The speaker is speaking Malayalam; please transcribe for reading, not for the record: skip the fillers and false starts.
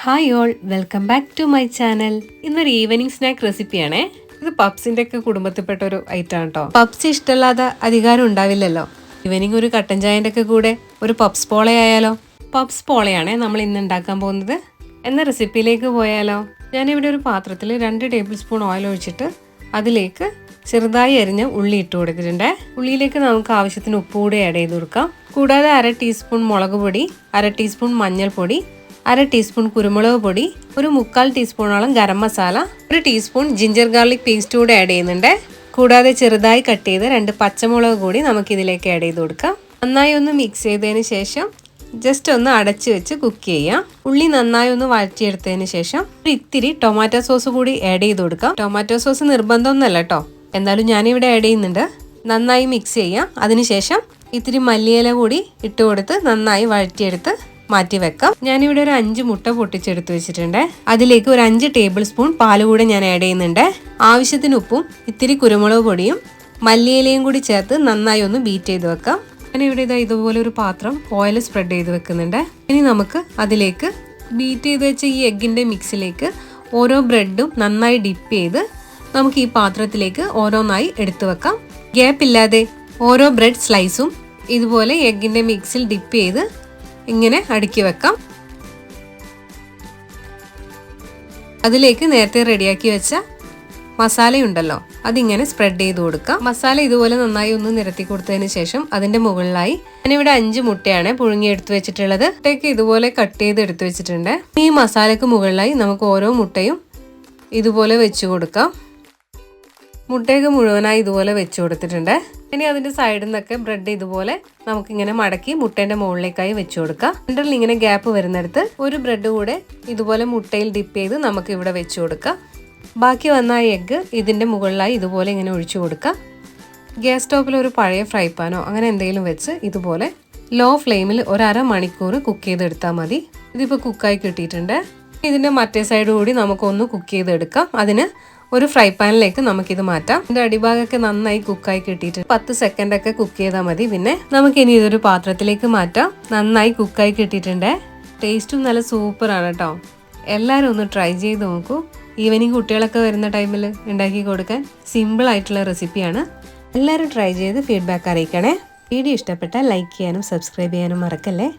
Hi all, welcome back to my channel. ഇന്നൊരു ഈവനിങ് സ്നാക്ക് റെസിപ്പിയാണേ. ഇത് പപ്സിന്റെ ഒക്കെ കുടുംബത്തിൽപ്പെട്ട ഒരു ഐറ്റം ആണ് കേട്ടോ. പപ്സ് ഇഷ്ടമല്ലാതെ അധികാരം ഉണ്ടാവില്ലല്ലോ. ഈവനിങ് ഒരു കട്ടൻ ചായന്റെ ഒക്കെ കൂടെ ഒരു പപ്സ് പോളയായാലോ. പപ്സ് പോളയാണേ നമ്മൾ ഇന്ന് ഉണ്ടാക്കാൻ പോകുന്നത്. എന്ന റെസിപ്പിയിലേക്ക് പോയാലോ. ഞാനിവിടെ ഒരു പാത്രത്തിൽ 2 ടേബിൾ സ്പൂൺ ഓയിൽ ഒഴിച്ചിട്ട് അതിലേക്ക് ചെറുതായി അരിഞ്ഞ ഉള്ളി ഇട്ട് കൊടുത്തിട്ടുണ്ട്. ഉള്ളിയിലേക്ക് നമുക്ക് ആവശ്യത്തിന് ഉപ്പ് കൂടി ആഡ് ചെയ്ത് കൊടുക്കാം. കൂടാതെ 1/2 ടീസ്പൂൺ മുളക് പൊടി, 1/2 ടീസ്പൂൺ മഞ്ഞൾപ്പൊടി, 1/2 ടീസ്പൂൺ കുരുമുളക് പൊടി, ഒരു 1/4 ടീസ്പൂണോളം garam masala, 1 teaspoon ginger garlic paste കൂടെ ആഡ് ചെയ്യുന്നുണ്ട്. കൂടാതെ ചെറുതായി കട്ട് ചെയ്ത് 2 പച്ചമുളക് കൂടി നമുക്ക് ഇതിലേക്ക് ആഡ് ചെയ്ത് കൊടുക്കാം. നന്നായി ഒന്ന് മിക്സ് ചെയ്തതിന് ശേഷം ജസ്റ്റ് ഒന്ന് അടച്ചു വെച്ച് കുക്ക് ചെയ്യാം. ഉള്ളി നന്നായി ഒന്ന് വഴറ്റിയെടുത്തതിന് ശേഷം ഇത്തിരി ടൊമാറ്റോ സോസ് കൂടി ആഡ് ചെയ്ത് കൊടുക്കാം. ടൊമാറ്റോ സോസ് നിർബന്ധമൊന്നുമല്ല കേട്ടോ, എന്തായാലും ഞാനിവിടെ ആഡ് ചെയ്യുന്നുണ്ട്. നന്നായി മിക്സ് ചെയ്യാം. അതിനുശേഷം ഇത്തിരി മല്ലിയില കൂടി ഇട്ട് കൊടുത്ത് നന്നായി വഴറ്റിയെടുത്ത് മാറ്റി വെക്കാം. ഞാനിവിടെ ഒരു 5 മുട്ട പൊട്ടിച്ചെടുത്ത് വെച്ചിട്ടുണ്ട്. അതിലേക്ക് ഒരു 5 ടേബിൾ സ്പൂൺ പാല് കൂടെ ഞാൻ ആഡ് ചെയ്യുന്നുണ്ട്. ആവശ്യത്തിന് ഉപ്പും ഇത്തിരി കുരുമുളക് പൊടിയും മല്ലിയിലയും കൂടി ചേർത്ത് നന്നായി ഒന്ന് ബീറ്റ് ചെയ്ത് വെക്കാം. ഞാനിവിടെ ഇതുപോലെ ഒരു പാത്രം ഓയിൽ സ്പ്രെഡ് ചെയ്ത് വെക്കുന്നുണ്ട്. ഇനി നമുക്ക് അതിലേക്ക് ബീറ്റ് ചെയ്ത് വെച്ച ഈ എഗ്ഗിന്റെ മിക്സിലേക്ക് ഓരോ ബ്രെഡും നന്നായി ഡിപ്പ് ചെയ്ത് നമുക്ക് ഈ പാത്രത്തിലേക്ക് ഓരോന്നായി എടുത്തു വെക്കാം. ഗ്യാപ്പ് ഇല്ലാതെ ഓരോ ബ്രെഡ് സ്ലൈസും ഇതുപോലെ എഗ്ഗിന്റെ മിക്സിൽ ഡിപ്പ് ചെയ്ത് ഇങ്ങനെ അടുക്കി വെക്കാം. അതിലേക്ക് നേരത്തെ റെഡിയാക്കി വെച്ച മസാലയുണ്ടല്ലോ, അതിങ്ങനെ സ്പ്രെഡ് ചെയ്ത് കൊടുക്കാം. മസാല ഇതുപോലെ നന്നായി ഒന്ന് നിരത്തി കൊടുത്തതിന് ശേഷം അതിന്റെ മുകളിലായി ഞാനിവിടെ 5 മുട്ടയാണ് പുഴുങ്ങി എടുത്തു വെച്ചിട്ടുള്ളത്. മുട്ടയ്ക്ക് ഇതുപോലെ കട്ട് ചെയ്ത് എടുത്തു വെച്ചിട്ടുണ്ട്. ഈ മസാലയ്ക്ക് മുകളിലായി നമുക്ക് ഓരോ മുട്ടയും ഇതുപോലെ വെച്ചു കൊടുക്കാം. മുട്ടയൊക്കെ മുഴുവനായി ഇതുപോലെ വെച്ചു കൊടുത്തിട്ടുണ്ട്. ഇനി അതിന്റെ സൈഡിൽ നിന്നൊക്കെ ബ്രെഡ് ഇതുപോലെ നമുക്കിങ്ങനെ മടക്കി മുട്ടേന്റെ മുകളിലേക്കായി വെച്ചു കൊടുക്കാം. സെന്ററിൽ ഇങ്ങനെ ഗ്യാപ്പ് വരുന്നിടത്ത് ഒരു ബ്രെഡ് കൂടെ ഇതുപോലെ മുട്ടയിൽ ഡിപ്പ് ചെയ്ത് നമുക്ക് ഇവിടെ വെച്ചു കൊടുക്കാം. ബാക്കി വന്ന എഗ്ഗ് ഇതിന്റെ മുകളിലായി ഇതുപോലെ ഇങ്ങനെ ഒഴിച്ചു കൊടുക്കാം. ഗ്യാസ് സ്റ്റോപ്പിൽ ഒരു പഴയ ഫ്രൈ പാനോ അങ്ങനെ എന്തെങ്കിലും വെച്ച് ഇതുപോലെ ലോ ഫ്ലെയിമിൽ 1/2 മണിക്കൂർ കുക്ക് ചെയ്തെടുത്താൽ മതി. ഇതിപ്പോൾ കുക്കായി കിട്ടിയിട്ടുണ്ട്. ഇതിന്റെ മറ്റേ സൈഡ് കൂടി നമുക്കൊന്ന് കുക്ക് ചെയ്തെടുക്കാം. അതിന് ഒരു ഫ്രൈ പാനിലേക്ക് നമുക്കിത് മാറ്റാം. ഇതിന്റെ അടിഭാഗമൊക്കെ നന്നായി കുക്കായി കിട്ടിയിട്ടുണ്ട്. 10 സെക്കൻഡ് ഒക്കെ കുക്ക് ചെയ്താൽ മതി. പിന്നെ നമുക്കിനി ഇതൊരു പാത്രത്തിലേക്ക് മാറ്റാം. നന്നായി കുക്കായി കിട്ടിയിട്ടുണ്ട്. ടേസ്റ്റും നല്ല സൂപ്പറാണ് കേട്ടോ. എല്ലാവരും ഒന്ന് ട്രൈ ചെയ്ത് നോക്കൂ. ഈവനിങ് കുട്ടികളൊക്കെ വരുന്ന ടൈമിൽ ഉണ്ടാക്കി കൊടുക്കാൻ സിമ്പിൾ ആയിട്ടുള്ള റെസിപ്പിയാണ്. എല്ലാവരും ട്രൈ ചെയ്ത് ഫീഡ്ബാക്ക് അറിയിക്കണേ. വീഡിയോ ഇഷ്ടപ്പെട്ടാൽ ലൈക്ക് ചെയ്യാനും സബ്സ്ക്രൈബ് ചെയ്യാനും മറക്കല്ലേ.